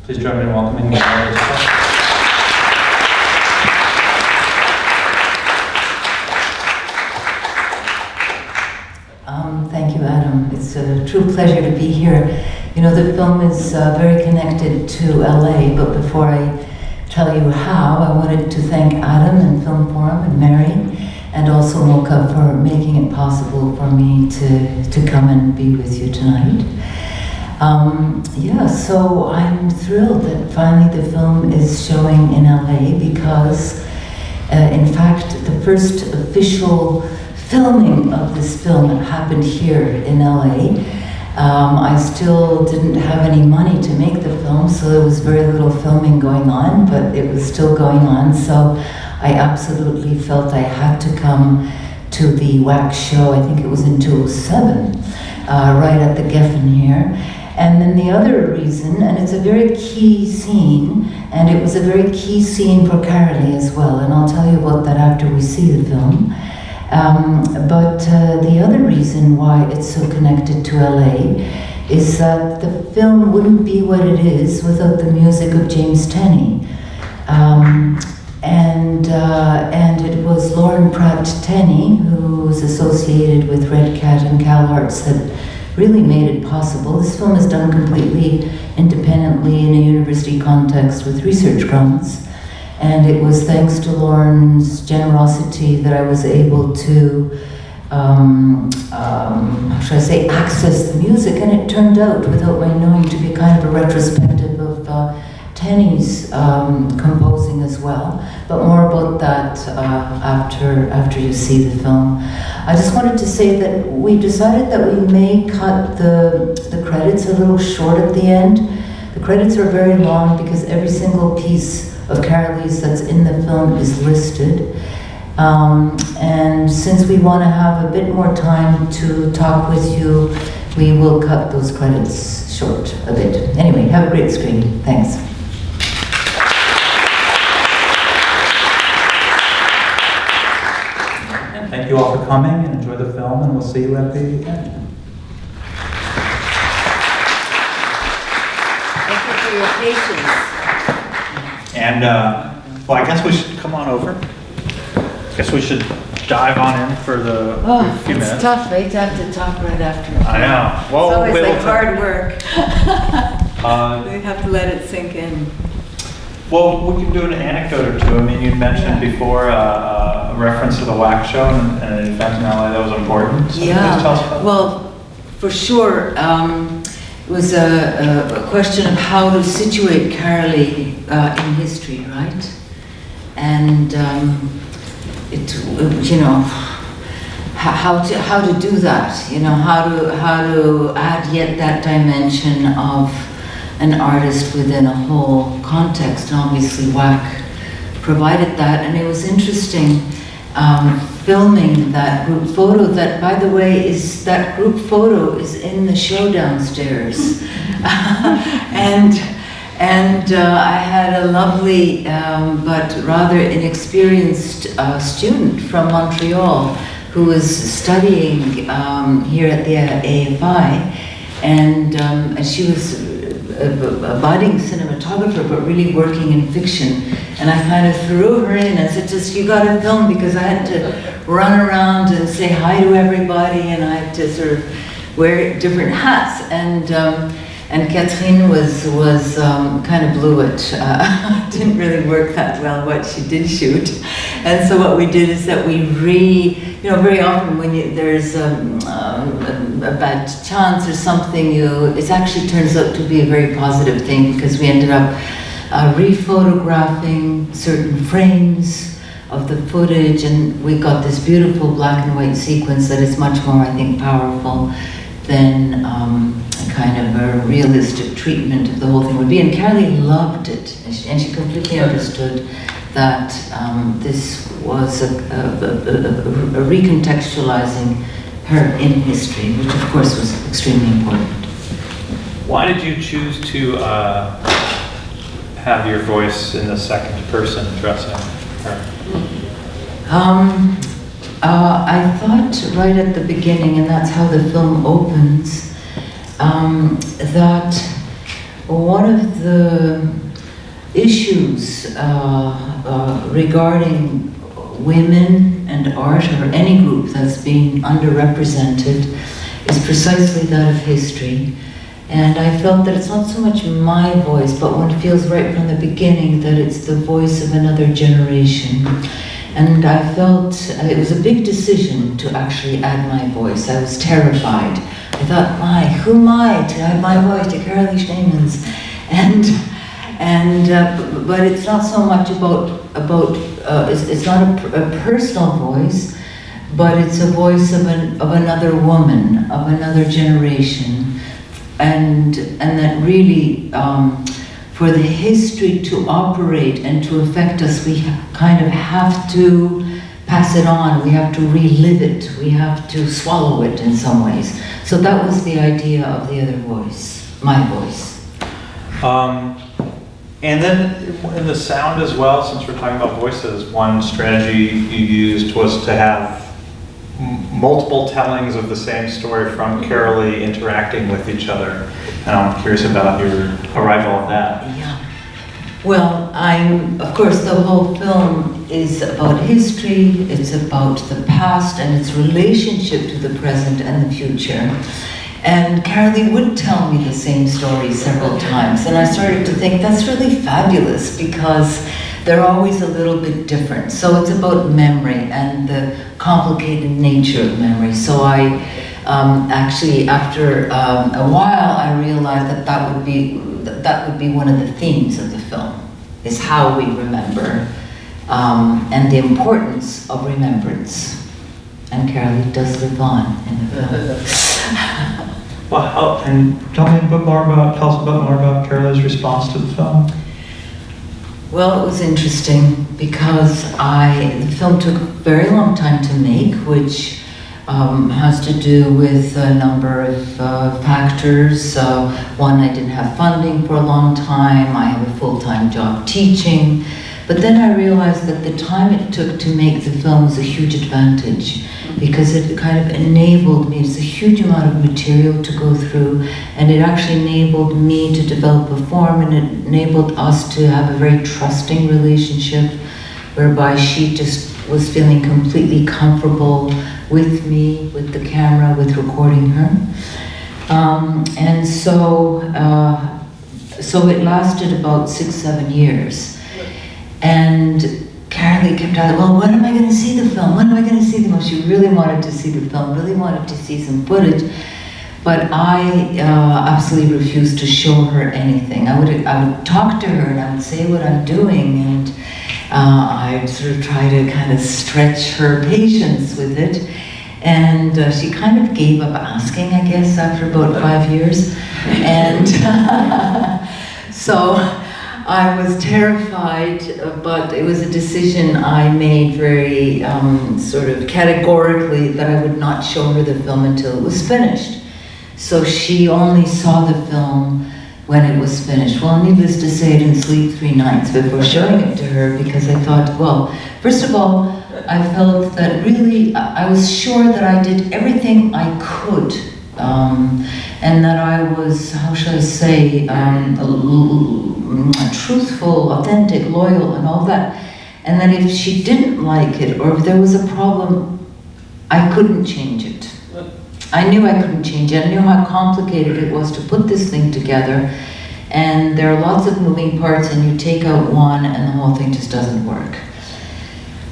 Please join me in welcoming Marielle Nitoslawska. Thank you, Adam. It's a true pleasure to be here. You know, the film is very connected to LA, but before I tell you how, I wanted to thank Adam and Filmforum and Mary, and also MOCA for making it possible for me to come and be with you tonight. Yeah, so I'm thrilled that finally the film is showing in LA because, in fact, the first official filming of this film happened here in LA. I still didn't have any money to make the film, so there was very little filming going on, but it was still going on, so I absolutely felt I had to come to the wax show. I think it was in 2007, right at the Geffen here. And then the other reason, and it's a very key scene, and it was a very key scene for Carolee as well, and I'll tell you about that after we see the film. But the other reason why it's so connected to LA is that the film wouldn't be what it is without the music of James Tenney. And it was Lauren Pratt Tenney, who's associated with Red Cat and CalArts, that really made it possible. This film is done completely independently in a university context with research grants. And it was thanks to Lauren's generosity that I was able to, how should I say, access the music. And it turned out, without my knowing, to be kind of a retrospective of Tenney's composing as well. But more about that after you see the film. I just wanted to say that we decided that we may cut the credits a little short at the end. The credits are very long because every single piece of Carolee's that's in the film is listed. And since we want to have a bit more time to talk with you, we will cut those credits short a bit. Anyway, have a great screening. Thanks. And thank you all for coming, and enjoy the film, and we'll see you at the end. Thank you for your patience. And, well, I guess we should come on over. I guess we should dive on in for the few minutes. It's tough, right, to have to talk right after. I know. Well, it's always like hard work. We have to let it sink in. Well, we can do an anecdote or two. I mean, you mentioned before a reference to the wax show and an event in LA that was important. So Yeah, please tell us about well, for sure. It was a question of how to situate Carolee in history, right? And you know, how to do that. You know, how to add yet that dimension of an artist within a whole context. And obviously, WAC provided that, and it was interesting. Filming that group photo, that, by the way, that group photo is in the show downstairs. and I had a lovely but rather inexperienced student from Montreal who was studying here at the AFI, and she was a budding cinematographer, but really working in fiction. And I kind of threw her in and said, just, you gotta film, because I had to run around and say hi to everybody, and I had to sort of wear different hats. And Catherine was kind of blew it. Didn't really work that well what she did shoot. And so what we did is that we very often when there's a bad chance or something, it actually turns out to be a very positive thing, because we ended up re-photographing certain frames of the footage, and we got this beautiful black and white sequence that is much more, I think, powerful than a kind of a realistic treatment of the whole thing would be. And Carolee loved it, and she completely understood that this was a recontextualizing her in history, which of course was extremely important. Why did you choose to have your voice in the second person addressing her? I thought right at the beginning, and that's how the film opens, that one of the issues regarding women and art, or any group that's being underrepresented, is precisely that of history. And I felt that it's not so much my voice, but one feels right from the beginning that it's the voice of another generation. And I felt it was a big decision to actually add my voice. I was terrified. I thought, who am I to add my voice to Carolee Schneeman's? But it's not so much about it's not a personal voice, but it's a voice of another woman, of another generation, and that really for the history to operate and to affect us, we kind of have to pass it on. We have to relive it. We have to swallow it in some ways. So that was the idea of the other voice, my voice. And then in the sound as well, since we're talking about voices, one strategy you used was to have multiple tellings of the same story from Carolee interacting with each other. And I'm curious about your arrival at that. Yeah. Well, of course, the whole film is about history, it's about the past and its relationship to the present and the future. And Carolee would tell me the same story several times, and I started to think that's really fabulous because they're always a little bit different. So it's about memory and the complicated nature of memory. So I actually, after a while, I realized that would be one of the themes of the film, is how we remember and the importance of remembrance. And Carolee does live on in the film. Well, and tell us a bit more about Carolee's response to the film. Well, it was interesting because the film took a very long time to make, which has to do with a number of factors. One, I didn't have funding for a long time. I have a full-time job teaching. But then I realized that the time it took to make the film was a huge advantage because it kind of enabled me. It's a huge amount of material to go through, and it actually enabled me to develop a form, and it enabled us to have a very trusting relationship whereby she just was feeling completely comfortable with me, with the camera, with recording her. And so it lasted about 6-7 years. And Carolee kept asking, well, when am I going to see the film? When am I going to see the film? She really wanted to see the film, really wanted to see some footage. But I absolutely refused to show her anything. I would talk to her and I would say what I'm doing, and I'd sort of try to kind of stretch her patience with it. And she kind of gave up asking, I guess, after about 5 years. And so I was terrified, but it was a decision I made very sort of categorically that I would not show her the film until it was finished. So she only saw the film when it was finished. Well, needless to say, I didn't sleep 3 nights before showing it to her because I thought, well, first of all, I felt that really, I was sure that I did everything I could, and that I was, how should I say, truthful, authentic, loyal, and all that. And that if she didn't like it, or if there was a problem, I couldn't change it. I knew I couldn't change it. I knew how complicated it was to put this thing together. And there are lots of moving parts, and you take out one, and the whole thing just doesn't work.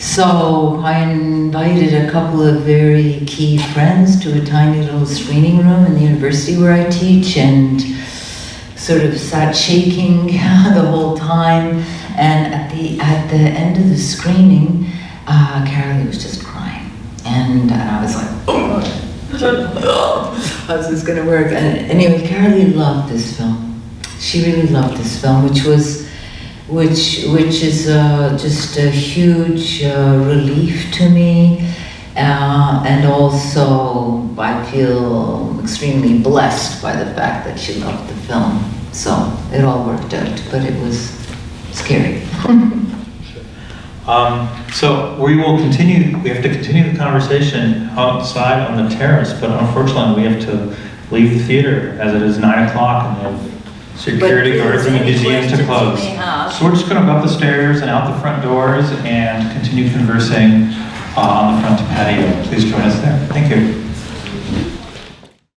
So I invited a couple of very key friends to a tiny little screening room in the university where I teach, and sort of sat shaking the whole time. And at the end of the screening, Carolee was just crying, and I was like, oh, how's this going to work? And anyway, Carolee loved this film. She really loved this film, which is just a huge relief to me, and also I feel extremely blessed by the fact that she loved the film. So it all worked out, but it was scary. So we have to continue the conversation outside on the terrace, but unfortunately we have to leave the theater as it is 9 o'clock and we have security But guards in the any museum to questions you close. may have? So we're just going to go up the stairs and out the front doors and continue conversing on the front patio. Please join us there. Thank you.